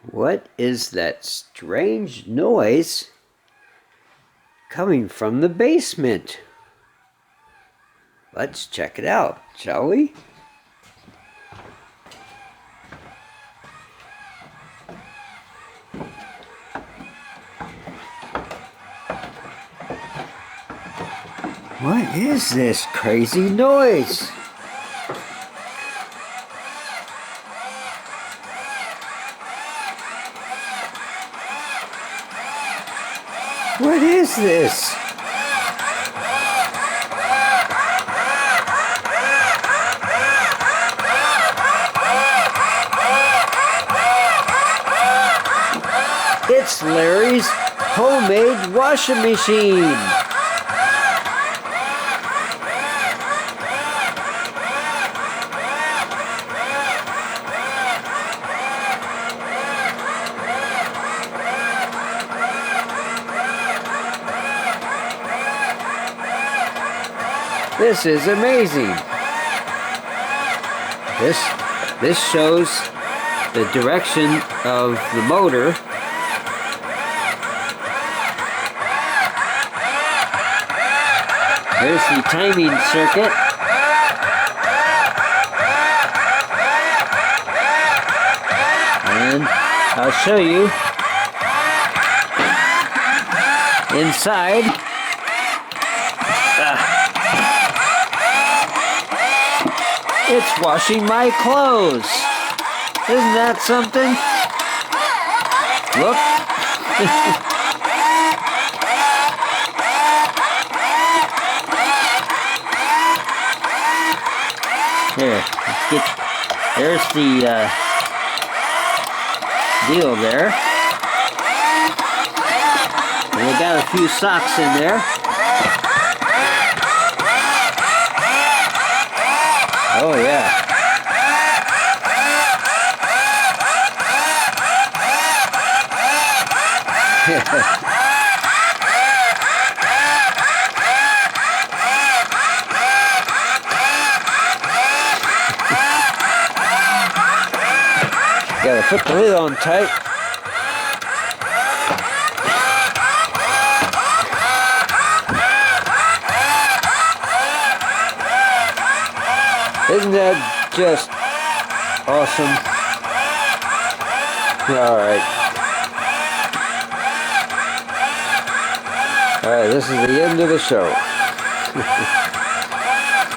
What is that strange noise coming from the basement? Let's check it out, shall we? What is this crazy noise? What is this? It's Larry's homemade washing machine. This is amazing. This shows the direction of the motor. Here's the timing circuit. And I'll show you inside. It's washing my clothes. Isn't that something? Look. Here, there's the deal there. And we got a few socks in there. Oh yeah. Gotta put the lid on tight. Isn't that just awesome? Alright, this is the end of the show.